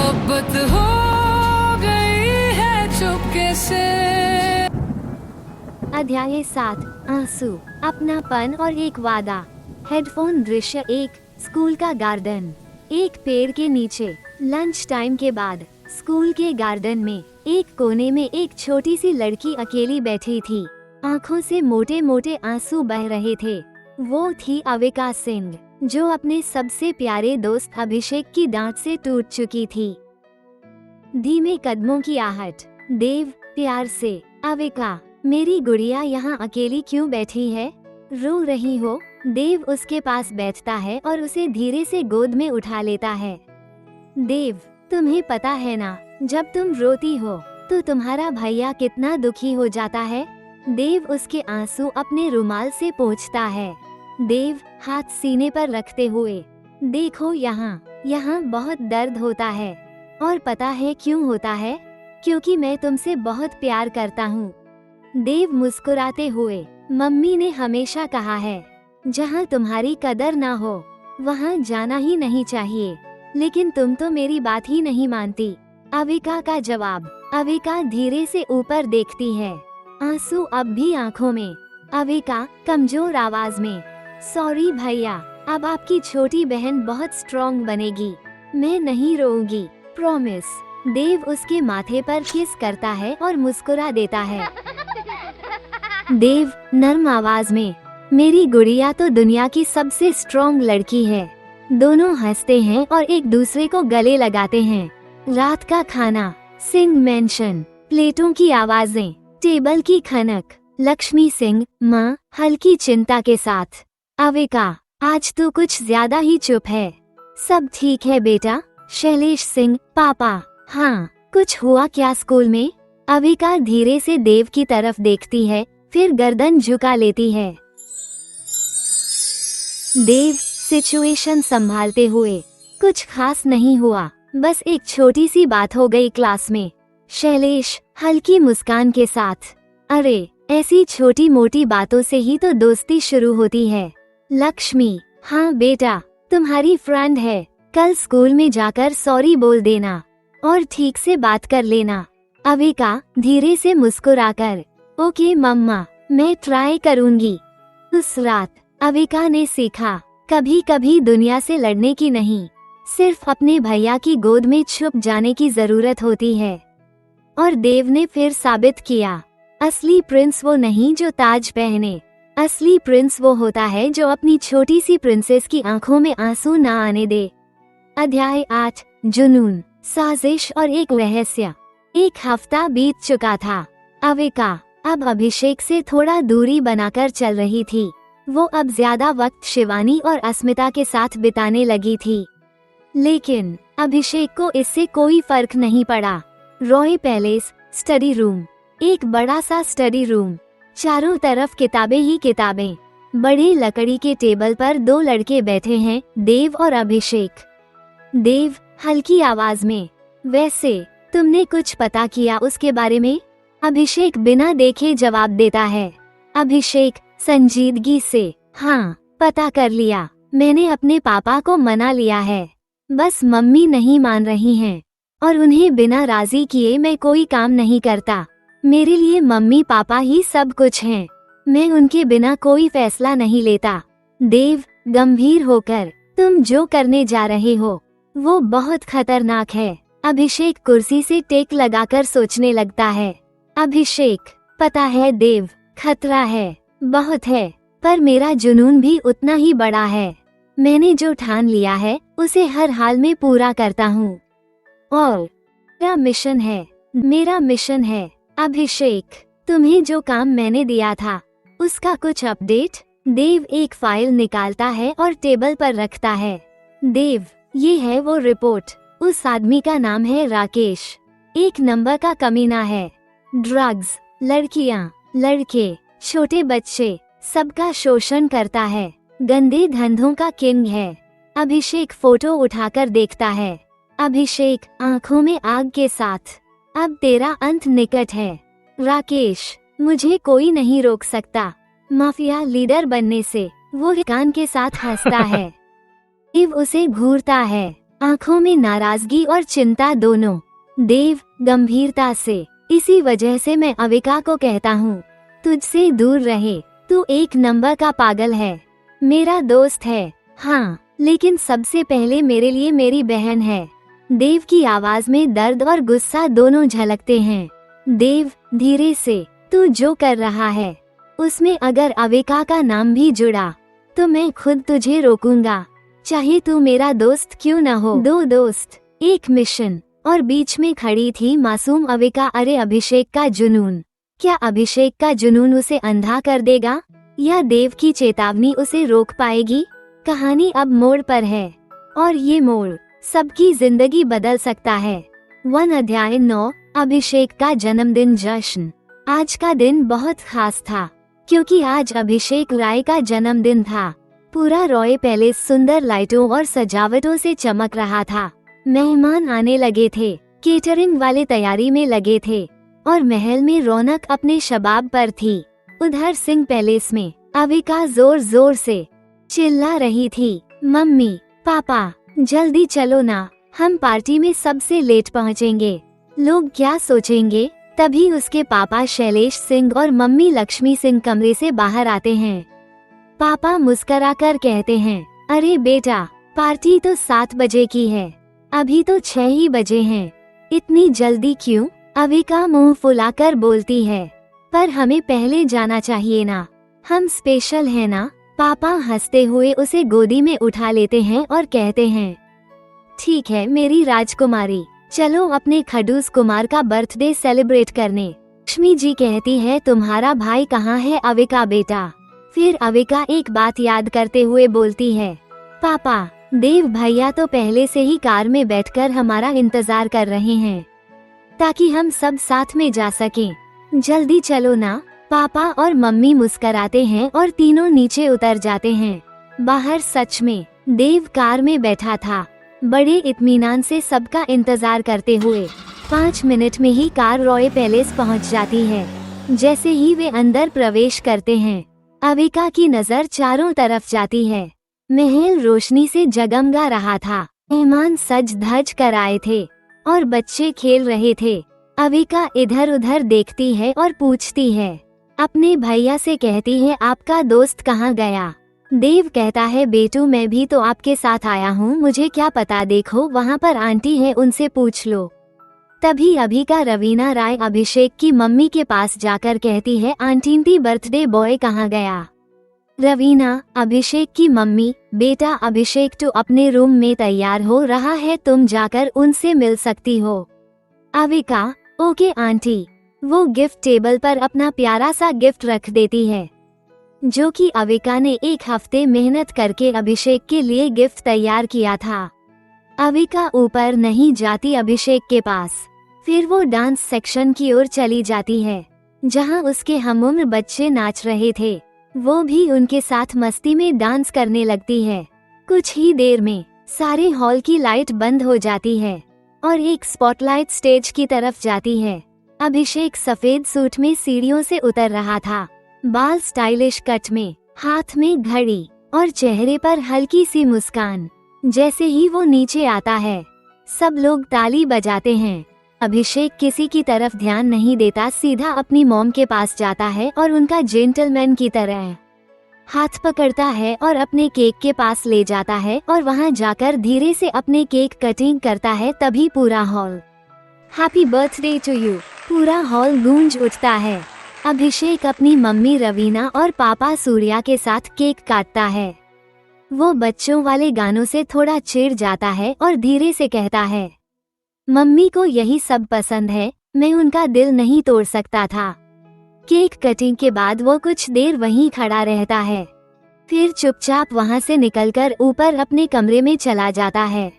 मोहब्बत हो गई है चुपके से। अध्याय 7 आंसू, अपनापन और एक वादा। हेडफोन दृश्य 1 स्कूल का गार्डन। एक पेड़ के नीचे लंच टाइम के बाद स्कूल के गार्डन में एक कोने में एक छोटी सी लड़की अकेली बैठी थी। आंखों से मोटे मोटे आंसू बह रहे थे। वो थी अविका सिंह, जो अपने सबसे प्यारे दोस्त अभिषेक की डांट से टूट चुकी थी। धीमे कदमों की आहट। देव प्यार से, अविका मेरी गुड़िया यहाँ अकेली क्यों बैठी है? रो रही हो? देव उसके पास बैठता है और उसे धीरे से गोद में उठा लेता है। देव, तुम्हें पता है ना, जब तुम रोती हो तो तुम्हारा भैया कितना दुखी हो जाता है। देव उसके आंसू अपने रुमाल से पोंछता है। देव हाथ सीने पर रखते हुए, देखो यहाँ बहुत दर्द होता है। और पता है क्यों होता है? क्योंकि मैं तुमसे बहुत प्यार करता हूँ। देव मुस्कुराते हुए, मम्मी ने हमेशा कहा है, जहाँ तुम्हारी कदर ना हो वहाँ जाना ही नहीं चाहिए, लेकिन तुम तो मेरी बात ही नहीं मानती। अविका का जवाब। अविका धीरे से ऊपर देखती है, आंसू अब भी आंखों में। अविका कमजोर आवाज में, सॉरी भैया, अब आपकी छोटी बहन बहुत स्ट्रॉन्ग बनेगी। मैं नहीं रोऊंगी, प्रॉमिस। देव उसके माथे पर किस करता है और मुस्कुरा देता है। देव नर्म आवाज में, मेरी गुड़िया तो दुनिया की सबसे स्ट्रॉन्ग लड़की है। दोनों हंसते हैं और एक दूसरे को गले लगाते हैं। रात का खाना, सिंह मेंशन, प्लेटों की आवाजें, टेबल की खनक। लक्ष्मी सिंह माँ हल्की चिंता के साथ, अविका आज तो कुछ ज्यादा ही चुप है। सब ठीक है बेटा। शैलेश सिंह पापा, हाँ कुछ हुआ क्या स्कूल में? अविका धीरे से देव की तरफ देखती है, फिर गर्दन झुका लेती है। देव सिचुएशन संभालते हुए, कुछ खास नहीं हुआ, बस एक छोटी सी बात हो गई क्लास में। शैलेश हल्की मुस्कान के साथ, अरे ऐसी छोटी मोटी बातों से ही तो दोस्ती शुरू होती है। लक्ष्मी, हाँ बेटा, तुम्हारी फ्रेंड है, कल स्कूल में जाकर सॉरी बोल देना और ठीक से बात कर लेना। अविका धीरे से मुस्कुराकर, ओके मम्मा, मैं ट्राई करूंगी। उस रात अविका ने सीखा, कभी कभी दुनिया से लड़ने की नहीं, सिर्फ अपने भैया की गोद में छुप जाने की जरूरत होती है। और देव ने फिर साबित किया, असली प्रिंस वो नहीं जो ताज पहने, असली प्रिंस वो होता है जो अपनी छोटी सी प्रिंसेस की आंखों में आंसू ना आने दे। अध्याय 8 जुनून, साजिश और एक रहस्य। एक हफ्ता बीत चुका था। अविका अब अभिषेक से थोड़ा दूरी बनाकर चल रही थी। वो अब ज्यादा वक्त शिवानी और अस्मिता के साथ बिताने लगी थी, लेकिन अभिषेक को इससे कोई फर्क नहीं पड़ा। रॉय पैलेस स्टडी रूम, एक बड़ा सा स्टडी रूम, चारों तरफ किताबें ही किताबें। बड़े लकड़ी के टेबल पर दो लड़के बैठे हैं, देव और अभिषेक। देव हल्की आवाज में, वैसे तुमने कुछ पता किया उसके बारे में? अभिषेक बिना देखे जवाब देता है। अभिषेक संजीदगी से, हाँ पता कर लिया, मैंने अपने पापा को मना लिया है, बस मम्मी नहीं मान रही हैं, और उन्हें बिना राजी किए मैं कोई काम नहीं करता। मेरे लिए मम्मी पापा ही सब कुछ हैं, मैं उनके बिना कोई फैसला नहीं लेता। देव गंभीर होकर, तुम जो करने जा रहे हो वो बहुत खतरनाक है। अभिषेक कुर्सी से टेक लगाकर सोचने लगता है। अभिषेक, पता है देव, खतरा है, बहुत है, पर मेरा जुनून भी उतना ही बड़ा है। मैंने जो ठान लिया है उसे हर हाल में पूरा करता हूँ, और मेरा मिशन है। अभिषेक, तुम्हें जो काम मैंने दिया था उसका कुछ अपडेट? देव एक फाइल निकालता है और टेबल पर रखता है। देव, ये है वो रिपोर्ट। उस आदमी का नाम है राकेश, 1 नंबर का कमीना है। ड्रग्स, लड़कियां, लड़के, छोटे बच्चे, सबका शोषण करता है, गंदे धंधों का किंग है। अभिषेक फोटो उठाकर देखता है। अभिषेक आंखों में आग के साथ, अब तेरा अंत निकट है राकेश, मुझे कोई नहीं रोक सकता माफिया लीडर बनने से। वो कान के साथ हंसता है। देव उसे घूरता है। आंखों में नाराजगी और चिंता दोनों। देव गंभीरता से, इसी वजह से मैं अविका को कहता हूँ तुझसे दूर रहे, तू एक नंबर का पागल है। मेरा दोस्त है हाँ, लेकिन सबसे पहले मेरे लिए मेरी बहन है। देव की आवाज में दर्द और गुस्सा दोनों झलकते हैं। देव धीरे से, तू जो कर रहा है उसमें अगर अविका का नाम भी जुड़ा तो मैं खुद तुझे रोकूंगा, चाहे तू मेरा दोस्त क्यों न हो। दो दोस्त, एक मिशन, और बीच में खड़ी थी मासूम अविका। अरे अभिषेक का जुनून, क्या अभिषेक का जुनून उसे अंधा कर देगा या देव की चेतावनी उसे रोक पाएगी? कहानी अब मोड़ पर है और ये मोड़ सबकी जिंदगी बदल सकता है। 1 अध्याय 9, अभिषेक का जन्मदिन जश्न। आज का दिन बहुत खास था क्योंकि आज अभिषेक राय का जन्मदिन था। पूरा रॉय पैलेस सुंदर लाइटों और सजावटों से चमक रहा था। मेहमान आने लगे थे, केटरिंग वाले तैयारी में लगे थे और महल में रौनक अपने शबाब पर थी। उधर सिंह पैलेस में अविका जोर जोर से चिल्ला रही थी, मम्मी पापा जल्दी चलो ना, हम पार्टी में सबसे लेट पहुँचेंगे, लोग क्या सोचेंगे। तभी उसके पापा शैलेश सिंह और मम्मी लक्ष्मी सिंह कमरे से बाहर आते हैं। पापा मुस्कुराकर कहते हैं, अरे बेटा, पार्टी तो 7 बजे की है, अभी तो 6 ही बजे हैं, इतनी जल्दी क्यों? अविका मुंह फुलाकर बोलती है, पर हमें पहले जाना चाहिए ना, हम स्पेशल है ना। पापा हंसते हुए उसे गोदी में उठा लेते हैं और कहते हैं, ठीक है मेरी राजकुमारी, चलो अपने खडूस कुमार का बर्थडे सेलिब्रेट करने। लक्ष्मी जी कहती है, तुम्हारा भाई कहाँ है अविका बेटा? फिर अविका एक बात याद करते हुए बोलती है, पापा देव भैया तो पहले से ही कार में बैठकर हमारा इंतजार कर रहे हैं ताकि हम सब साथ में जा सकें, जल्दी चलो ना। पापा और मम्मी मुस्कुराते हैं और तीनों नीचे उतर जाते हैं। बाहर सच में देव कार में बैठा था, बड़े इत्मीनान से सबका इंतजार करते हुए। 5 मिनट में ही कार रॉय पैलेस पहुंच जाती है। जैसे ही वे अंदर प्रवेश करते हैं, अविका की नजर चारों तरफ जाती है। महल रोशनी से जगमगा रहा था, मेहमान सज धज कर आए थे और बच्चे खेल रहे थे। अविका इधर उधर देखती है और पूछती है, अपने भैया से कहती है, आपका दोस्त कहाँ गया? देव कहता है, बेटू मैं भी तो आपके साथ आया हूँ, मुझे क्या पता, देखो वहाँ पर आंटी है, उनसे पूछ लो। तभी अभिका रवीना राय अभिषेक की मम्मी के पास जाकर कहती है, आंटी बर्थडे बॉय कहाँ गया? रवीना अभिषेक की मम्मी, बेटा अभिषेक तो अपने रूम में तैयार हो रहा है, तुम जाकर उनसे मिल सकती हो। Avika, okay aunty. वो गिफ्ट टेबल पर अपना प्यारा सा गिफ्ट रख देती है, जो कि अविका ने 1 हफ्ते मेहनत करके अभिषेक के लिए गिफ्ट तैयार किया था। अविका ऊपर नहीं जाती अभिषेक के पास, फिर वो डांस सेक्शन की ओर चली जाती है जहां उसके हमउम्र बच्चे नाच रहे थे। वो भी उनके साथ मस्ती में डांस करने लगती है। कुछ ही देर में सारे हॉल की लाइट बंद हो जाती है और एक स्पॉटलाइट स्टेज की तरफ जाती है। अभिषेक सफेद सूट में सीढ़ियों से उतर रहा था, बाल स्टाइलिश कट में, हाथ में घड़ी और चेहरे पर हल्की सी मुस्कान। जैसे ही वो नीचे आता है, सब लोग ताली बजाते हैं। अभिषेक किसी की तरफ ध्यान नहीं देता, सीधा अपनी मॉम के पास जाता है और उनका जेंटलमैन की तरह हाथ पकड़ता है और अपने केक के पास ले जाता है और वहां जाकर धीरे से अपने केक कटिंग करता है। तभी पूरा hall happy birthday to you, पूरा हॉल गूंज उठता है। अभिषेक अपनी मम्मी रवीना और पापा सूर्या के साथ केक काटता है। वो बच्चों वाले गानों से थोड़ा चिढ़ जाता है और धीरे से कहता है, मम्मी को यही सब पसंद है, मैं उनका दिल नहीं तोड़ सकता था। केक कटिंग के बाद वो कुछ देर वहीं खड़ा रहता है, फिर चुपचाप वहां से निकलकर ऊपर अपने कमरे में चला जाता है।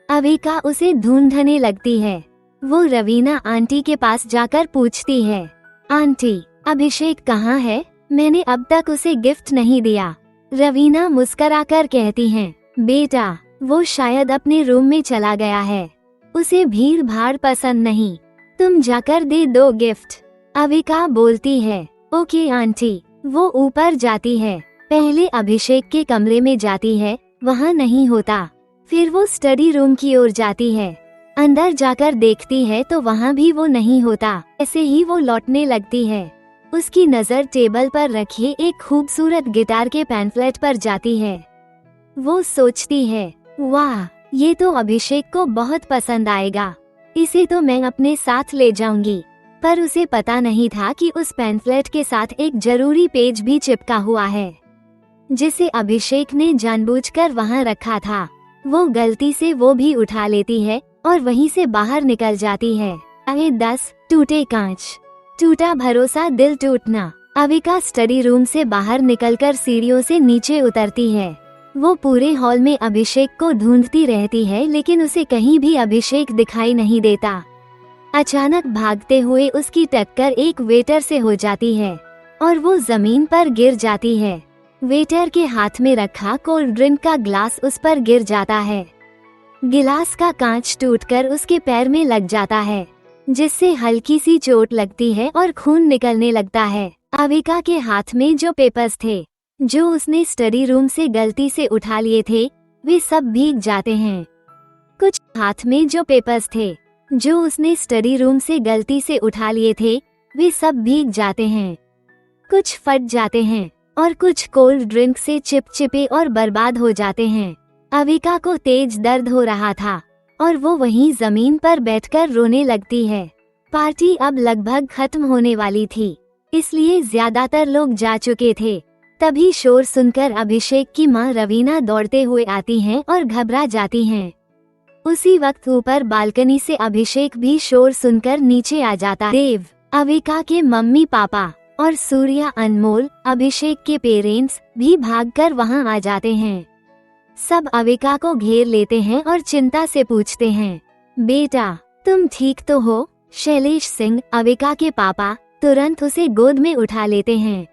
अविका उसे ढूंढने लगती है। वो रवीना आंटी के पास जाकर पूछती है, आंटी अभिषेक कहाँ है? मैंने अब तक उसे गिफ्ट नहीं दिया। रवीना मुस्कुराकर कहती हैं, बेटा वो शायद अपने रूम में चला गया है, उसे भीड़ भाड़ पसंद नहीं, तुम जाकर दे दो गिफ्ट। अविका बोलती है, ओके आंटी। वो ऊपर जाती है, पहले अभिषेक के कमरे में जाती है, वहाँ नहीं होता। फिर वो स्टडी रूम की ओर जाती है। अंदर जाकर देखती है तो वहाँ भी वो नहीं होता। ऐसे ही वो लौटने लगती है। उसकी नजर टेबल पर रखे एक खूबसूरत गिटार के पैम्फलेट पर जाती है। वो सोचती है, वाह, ये तो अभिषेक को बहुत पसंद आएगा, इसे तो मैं अपने साथ ले जाऊंगी। पर उसे पता नहीं था कि उस पैम्फलेट के साथ एक जरूरी पेज भी चिपका हुआ है, जिसे अभिषेक ने जानबूझकर वहाँ रखा था। वो गलती से वो भी उठा लेती है और वहीं से बाहर निकल जाती है। 10 टूटे कांच, टूटा भरोसा, दिल टूटना। अविका स्टडी रूम से बाहर निकलकर सीढ़ियों से नीचे उतरती है। वो पूरे हॉल में अभिषेक को ढूंढती रहती है, लेकिन उसे कहीं भी अभिषेक दिखाई नहीं देता। अचानक भागते हुए उसकी टक्कर एक वेटर से हो जाती है और वो जमीन पर गिर जाती है। वेटर के हाथ में रखा कोल्ड ड्रिंक का ग्लास उस पर गिर जाता है। गिलास का कांच टूटकर उसके पैर में लग जाता है, जिससे हल्की सी चोट लगती है और खून निकलने लगता है। अविका के हाथ में जो पेपर्स थे जो उसने स्टडी रूम से गलती से उठा लिए थे, वे सब भीग जाते हैं। कुछ हाथ में जो पेपर्स थे जो उसने स्टडी रूम से गलती से उठा लिए थे, वे सब भीग जाते हैं। कुछ फट जाते हैं और कुछ कोल्ड ड्रिंक से चिपचिपे और बर्बाद हो जाते हैं। अविका को तेज दर्द हो रहा था और वो वहीं जमीन पर बैठकर रोने लगती है। पार्टी अब लगभग खत्म होने वाली थी, इसलिए ज्यादातर लोग जा चुके थे। तभी शोर सुनकर अभिषेक की माँ रवीना दौड़ते हुए आती हैं और घबरा जाती हैं। उसी वक्त ऊपर बालकनी से अभिषेक भी शोर सुनकर नीचे आ जाता। देव, अविका के मम्मी पापा और सूर्या, अनमोल, अभिषेक के पेरेंट्स भी भागकर वहां आ जाते हैं। सब अविका को घेर लेते हैं और चिंता से पूछते हैं, बेटा तुम ठीक तो हो? शैलेश सिंह, अविका के पापा, तुरंत उसे गोद में उठा लेते हैं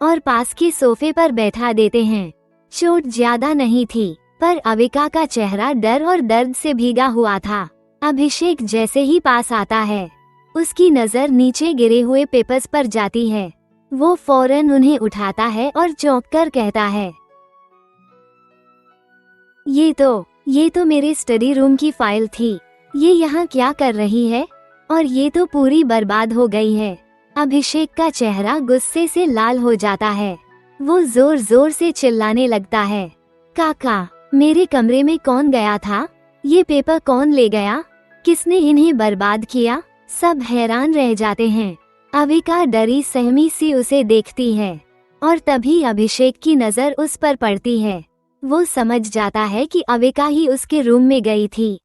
और पास के सोफे पर बैठा देते हैं। चोट ज्यादा नहीं थी, पर अविका का चेहरा डर और दर्द से भीगा हुआ था। अभिषेक जैसे ही पास आता है, उसकी नजर नीचे गिरे हुए पेपर्स पर जाती है। वो फौरन उन्हें उठाता है और चौंक कर कहता है, ये तो मेरे स्टडी रूम की फाइल थी। ये यहाँ क्या कर रही है? और ये तो पूरी बर्बाद हो गई है। अभिषेक का चेहरा गुस्से से लाल हो जाता है। वो जोर जोर से चिल्लाने लगता है, काका, मेरे कमरे में कौन गया था? ये पेपर कौन ले गया? किसने इन्हें बर्बाद किया? सब हैरान रह जाते हैं। अविका डरी सहमी सी उसे देखती है और तभी अभिषेक की नजर उस पर पड़ती है। वो समझ जाता है कि अविका ही उसके रूम में गई थी।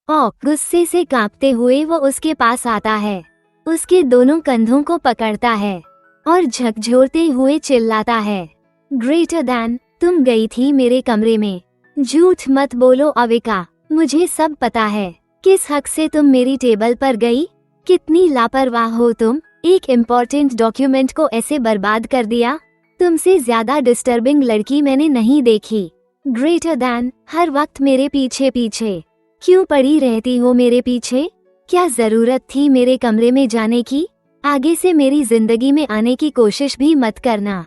गुस्से से कांपते हुए वो उसके पास आता है, उसके दोनों कंधों को पकड़ता है और झकझोरते हुए चिल्लाता है, ग्रेटर दैन, तुम गई थी मेरे कमरे में। झूठ मत बोलो अविका, मुझे सब पता है। किस हक से तुम मेरी टेबल पर गई? कितनी लापरवाह हो तुम। एक इम्पोर्टेंट डॉक्यूमेंट को ऐसे बर्बाद कर दिया। तुमसे ज्यादा डिस्टर्बिंग लड़की मैंने नहीं देखी। ग्रेटर दैन, हर वक्त मेरे पीछे पीछे क्यों पड़ी रहती हो मेरे पीछे? क्या जरूरत थी मेरे कमरे में जाने की? आगे से मेरी जिंदगी में आने की कोशिश भी मत करना।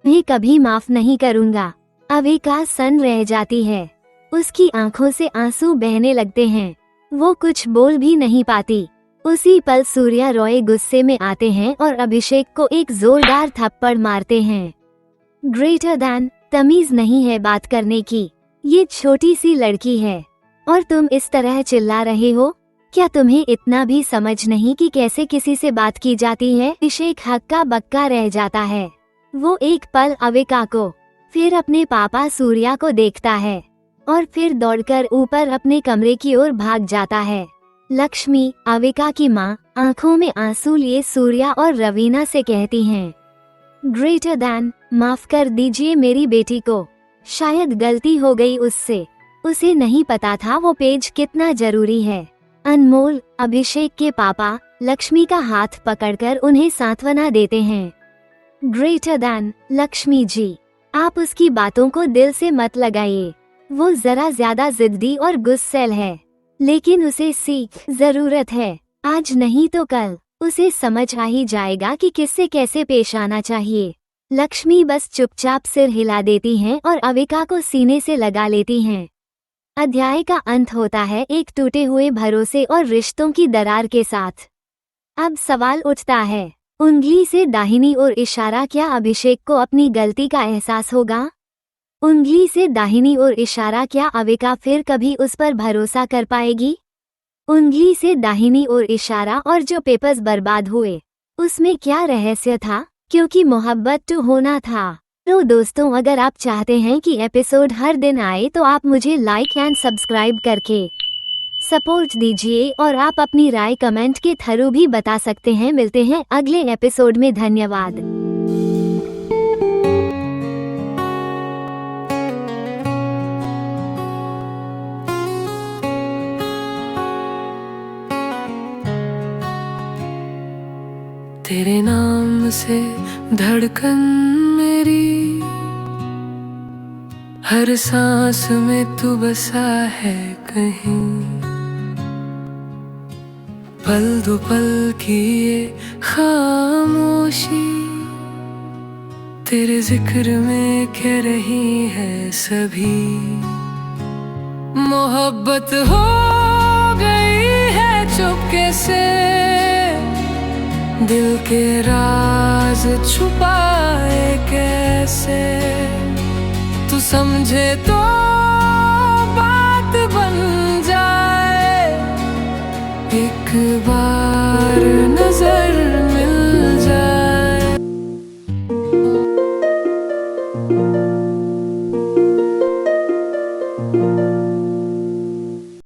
मैं कभी माफ नहीं करूँगा। अविका सन्न रह जाती है। उसकी आंखों से आंसू बहने लगते हैं। वो कुछ बोल भी नहीं पाती। उसी पल सूर्या रॉय गुस्से में आते हैं और अभिषेक को एक जोरदार थप्पड़ मारते हैं। ग्रेटर दैन, तमीज नहीं है बात करने की। ये छोटी सी लड़की है और तुम इस तरह चिल्ला रहे हो। क्या तुम्हें इतना भी समझ नहीं कि कैसे किसी से बात की जाती है? अभिषेक हक्का बक्का रह जाता है। वो एक पल अविका को, फिर अपने पापा सूर्या को देखता है और फिर दौड़कर ऊपर अपने कमरे की ओर भाग जाता है। लक्ष्मी, अविका की माँ, आंखों में आंसू लिए सूर्या और रवीना से कहती हैं, ग्रेटर दैन, माफ कर दीजिए मेरी बेटी को। शायद गलती हो गई उससे। उसे नहीं पता था वो पेज कितना जरूरी है। अनमोल, अभिषेक के पापा, लक्ष्मी का हाथ पकड़कर उन्हें सांत्वना देते हैं। ग्रेटर दैन, लक्ष्मी जी, आप उसकी बातों को दिल से मत लगाइए। वो जरा ज्यादा जिद्दी और गुस्सैल है, लेकिन उसे सीख जरूरत है। आज नहीं तो कल उसे समझ आ ही जाएगा कि किससे कैसे पेश आना चाहिए। लक्ष्मी बस चुपचाप सिर हिला देती हैं और अविका को सीने से लगा लेती हैं। अध्याय का अंत होता है एक टूटे हुए भरोसे और रिश्तों की दरार के साथ। अब सवाल उठता है, उंगली से दाहिनी ओर इशारा, क्या अभिषेक को अपनी गलती का एहसास होगा? उंगली से दाहिनी ओर इशारा, क्या अविका फिर कभी उस पर भरोसा कर पाएगी? उंगली से दाहिनी ओर इशारा और जो पेपर्स बर्बाद हुए, उसमें क्या रहस्य था? क्योंकि मोहब्बत तो होना था। तो दोस्तों, अगर आप चाहते हैं कि एपिसोड हर दिन आए तो आप मुझे लाइक एंड सब्सक्राइब करके सपोर्ट दीजिए और आप अपनी राय कमेंट के थ्रू भी बता सकते हैं। मिलते हैं अगले एपिसोड में। धन्यवाद। तेरे नाम से धड़कन मेरी, हर सांस में तू बसा है कहीं। पल दो पल की ये खामोशी, तेरे जिक्र में कह रही है सभी। मोहब्बत हो गई है चुपके से, दिल के राज छुपाए कैसे। तू समझे तो बात बन जाए एक बार।